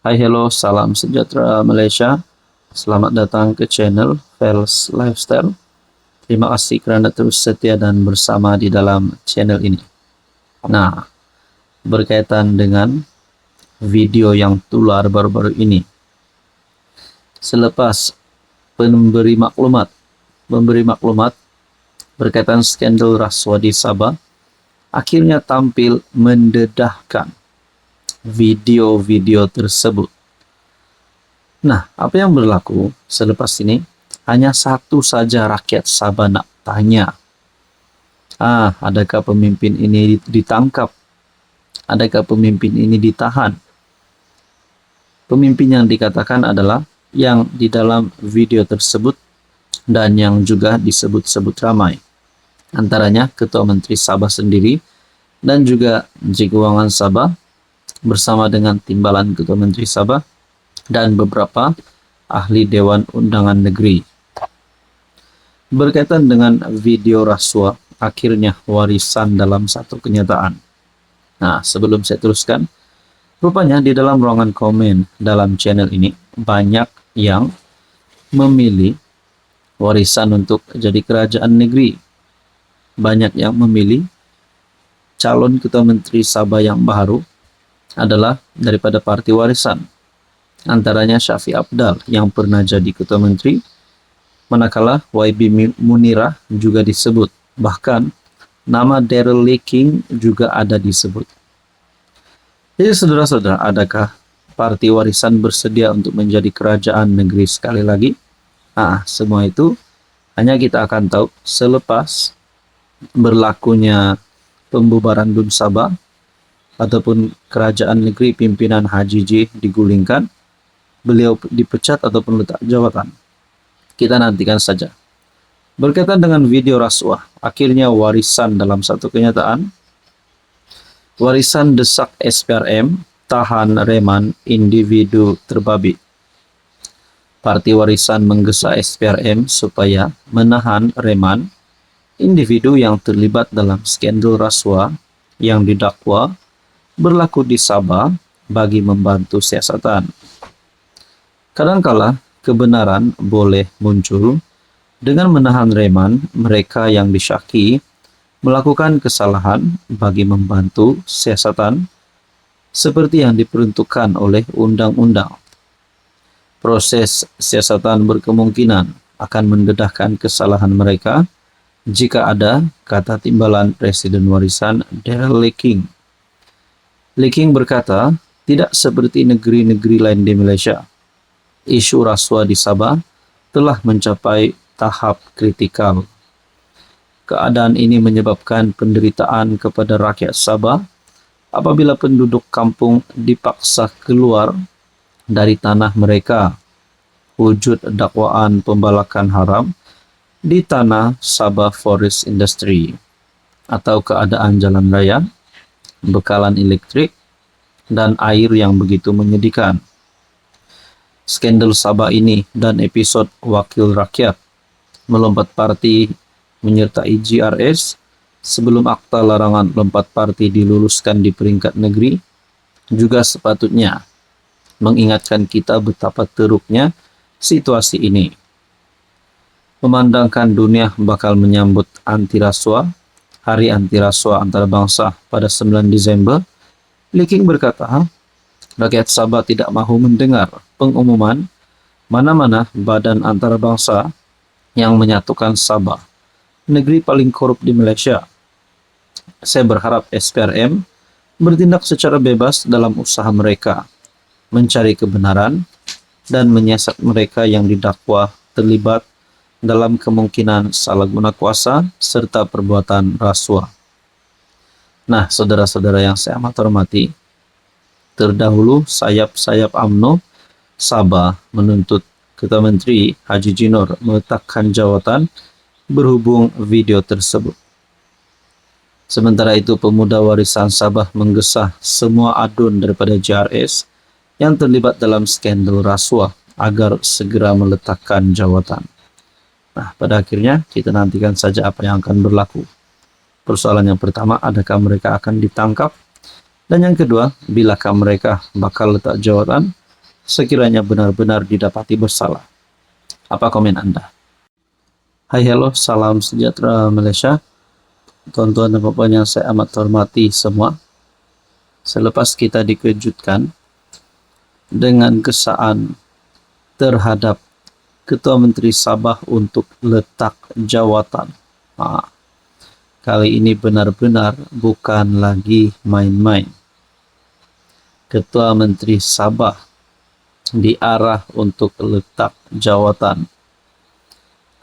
Hai, hello, salam sejahtera Malaysia. Selamat datang ke channel Fels Lifestyle. Terima kasih kerana terus setia dan bersama di dalam channel ini. Nah, berkaitan dengan video yang tular baru-baru ini. Selepas memberi maklumat berkaitan skandal rasuah di Sabah, akhirnya tampil mendedahkan video-video tersebut. Nah, apa yang berlaku selepas ini? Hanya satu saja rakyat Sabah nak tanya. Adakah pemimpin ini ditangkap? Adakah pemimpin ini ditahan? Pemimpin yang dikatakan adalah yang di dalam video tersebut dan yang juga disebut-sebut ramai. Antaranya Ketua Menteri Sabah sendiri dan juga Menteri Keuangan Sabah bersama dengan Timbalan Ketua Menteri Sabah dan beberapa ahli Dewan Undangan Negeri. Berkaitan dengan video rasuah, akhirnya warisan dalam satu kenyataan. Nah, sebelum saya teruskan, rupanya di dalam ruangan komen dalam channel ini, banyak yang memilih warisan untuk jadi kerajaan negeri. Banyak yang memilih calon Ketua Menteri Sabah yang baru adalah daripada parti warisan. Antaranya Syafiq Apdal yang pernah jadi Ketua Menteri, manakala YB Munirah juga disebut. Bahkan nama Daryl Leking juga ada disebut. Jadi saudara-saudara, adakah parti warisan bersedia untuk menjadi kerajaan negeri sekali lagi? Semua itu hanya kita akan tahu selepas berlakunya pembubaran DUN Sabah ataupun kerajaan negeri pimpinan Haji J digulingkan, beliau dipecat ataupun letak jawatan. Kita nantikan saja. Berkaitan dengan video rasuah, akhirnya warisan dalam satu kenyataan. Warisan desak SPRM tahan reman individu terbabi. Parti warisan menggesa SPRM supaya menahan reman individu yang terlibat dalam skandal rasuah yang didakwa berlaku di Sabah bagi membantu siasatan. Kadangkala kebenaran boleh muncul dengan menahan reman mereka yang disyaki melakukan kesalahan bagi membantu siasatan seperti yang diperuntukkan oleh undang-undang. Proses siasatan berkemungkinan akan mendedahkan kesalahan mereka jika ada, kata Timbalan Presiden Warisan Daryl Leking. Leking berkata, tidak seperti negeri-negeri lain di Malaysia. Isu rasuah di Sabah telah mencapai tahap kritikal. Keadaan ini menyebabkan penderitaan kepada rakyat Sabah apabila penduduk kampung dipaksa keluar dari tanah mereka. Wujud dakwaan pembalakan haram di tanah Sabah Forest Industry atau keadaan jalan raya, bekalan elektrik, dan air yang begitu menyedihkan. Skandal Sabah ini dan episod Wakil Rakyat melompat parti menyertai GRS sebelum akta larangan lompat parti diluluskan di peringkat negeri juga sepatutnya mengingatkan kita betapa teruknya situasi ini. Memandangkan dunia bakal menyambut anti rasuah, Hari Anti Rasuah Antarabangsa pada 9 Disember, Leking berkata, rakyat Sabah tidak mahu mendengar pengumuman mana-mana badan antarabangsa yang menyatukan Sabah, negeri paling korup di Malaysia. Saya berharap SPRM bertindak secara bebas dalam usaha mereka, mencari kebenaran dan menyiasat mereka yang didakwa terlibat dalam kemungkinan salah guna kuasa serta perbuatan rasuah. Nah, saudara-saudara yang saya amat hormati, terdahulu sayap-sayap UMNO Sabah menuntut Ketua Menteri Haji Jinor meletakkan jawatan berhubung video tersebut. Sementara itu, pemuda warisan Sabah menggesa semua adun daripada JRS yang terlibat dalam skandal rasuah agar segera meletakkan jawatan. Nah, pada akhirnya kita nantikan saja apa yang akan berlaku. Persoalan yang pertama, adakah mereka akan ditangkap? Dan yang kedua, bilakah mereka bakal letak jawatan sekiranya benar-benar didapati bersalah. Apa komen Anda? Hai, hello, salam sejahtera Malaysia. Tuan-tuan dan puan yang saya amat hormati semua. Selepas kita dikejutkan dengan kesaan terhadap Ketua Menteri Sabah untuk letak jawatan. Kali ini benar-benar bukan lagi main-main. Ketua Menteri Sabah diarah untuk letak jawatan.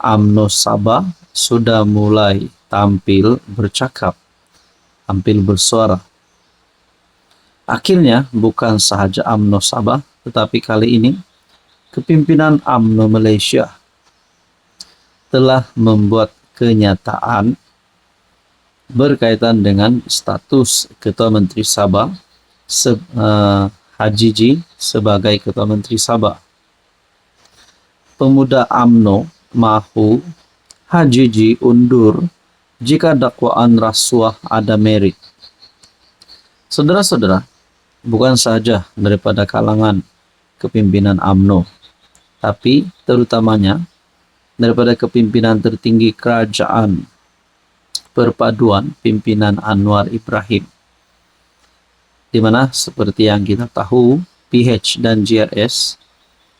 UMNO Sabah sudah mulai tampil bercakap, tampil bersuara. Akhirnya bukan sahaja UMNO Sabah, tetapi kali ini kepimpinan UMNO Malaysia telah membuat kenyataan berkaitan dengan status Ketua Menteri Sabah Haji G sebagai Ketua Menteri Sabah. Pemuda UMNO mahu Haji G undur jika dakwaan rasuah ada merit. Saudara-saudara, bukan saja daripada kalangan kepimpinan UMNO, tapi terutamanya daripada kepimpinan tertinggi kerajaan perpaduan pimpinan Anwar Ibrahim, di mana seperti yang kita tahu PH dan GRS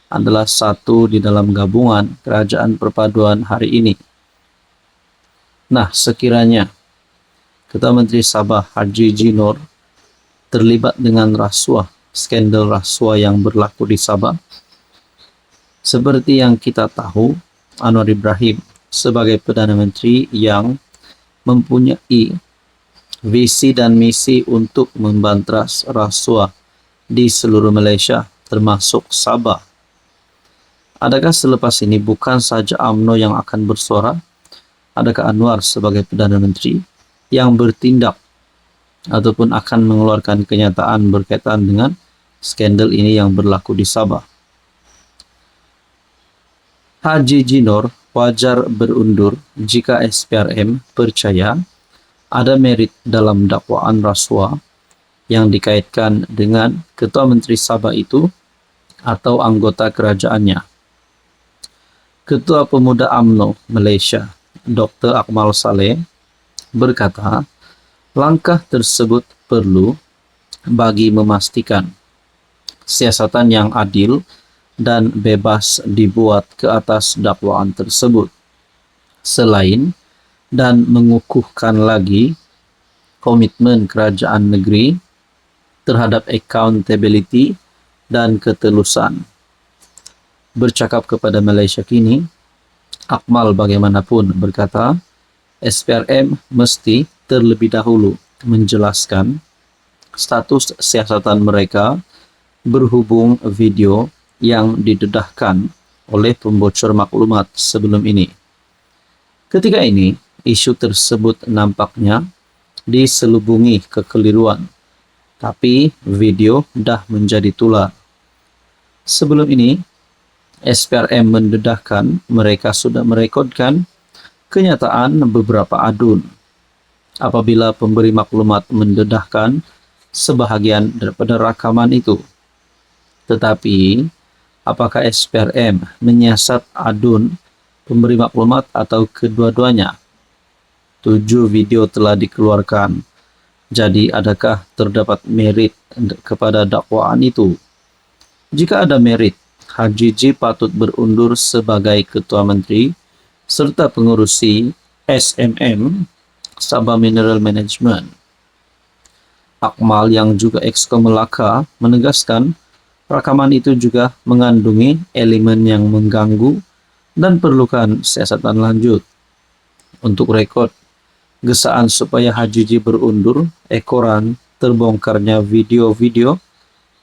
adalah satu di dalam gabungan kerajaan perpaduan hari ini. Nah, sekiranya Ketua Menteri Sabah Haji G Nur terlibat dengan rasuah, skandal rasuah yang berlaku di Sabah, seperti yang kita tahu, Anwar Ibrahim sebagai Perdana Menteri yang mempunyai visi dan misi untuk membantras rasuah di seluruh Malaysia, termasuk Sabah. Adakah selepas ini bukan saja UMNO yang akan bersuara? Adakah Anwar sebagai Perdana Menteri yang bertindak ataupun akan mengeluarkan kenyataan berkaitan dengan skandal ini yang berlaku di Sabah? Haji G Nur wajar berundur jika SPRM percaya ada merit dalam dakwaan rasuah yang dikaitkan dengan Ketua Menteri Sabah itu atau anggota kerajaannya. Ketua Pemuda UMNO Malaysia, Dr. Akmal Saleh, berkata, langkah tersebut perlu bagi memastikan siasatan yang adil dan bebas dibuat ke atas dakwaan tersebut. Selain dan mengukuhkan lagi komitmen kerajaan negeri terhadap accountability dan ketelusan. Bercakap kepada Malaysia Kini, Akmal bagaimanapun berkata, SPRM mesti terlebih dahulu menjelaskan status siasatan mereka berhubung video yang didedahkan oleh pembocor maklumat sebelum ini. Ketika ini, isu tersebut nampaknya diselubungi kekeliruan, tapi video dah menjadi tular. Sebelum ini, SPRM mendedahkan mereka sudah merekodkan kenyataan beberapa adun. Apabila pemberi maklumat mendedahkan sebahagian daripada rakaman itu. Tetapi, apakah SPRM menyiasat adun pemberi maklumat atau kedua-duanya? 7 video telah dikeluarkan. Jadi, adakah terdapat merit kepada dakwaan itu? Jika ada merit, Haji G patut berundur sebagai Ketua Menteri serta pengurusi SMM Sabah Mineral Management. Akmal yang juga Exco Melaka menegaskan rakaman itu juga mengandungi elemen yang mengganggu dan perlukan siasatan lanjut. Untuk rekod, gesaan supaya Haji G berundur, ekoran terbongkarnya video-video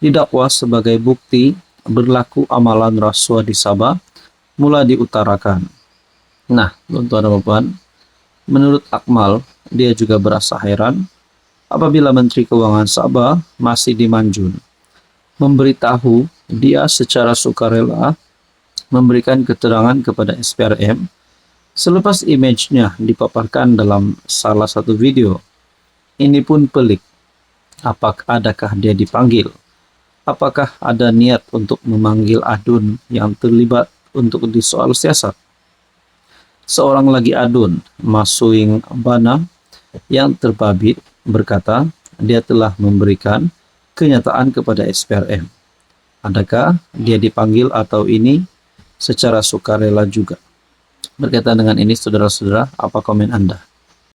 didakwa sebagai bukti berlaku amalan rasuah di Sabah mulai diutarakan. Nah, tuan-tuan dan puan, menurut Akmal, dia juga berasa heran apabila Menteri Keuangan Sabah masih dimanjun memberitahu dia secara sukarela memberikan keterangan kepada SPRM selepas image-nya dipaparkan dalam salah satu video. Ini pun pelik. Adakah dia dipanggil Apakah ada niat untuk memanggil adun yang terlibat untuk disoal siasat? Seorang lagi adun, Masuing Bana, yang terbabit berkata dia telah memberikan kenyataan kepada SPRM. Adakah dia dipanggil atau ini secara sukarela juga? Berkaitan dengan ini, saudara-saudara, apa komen Anda?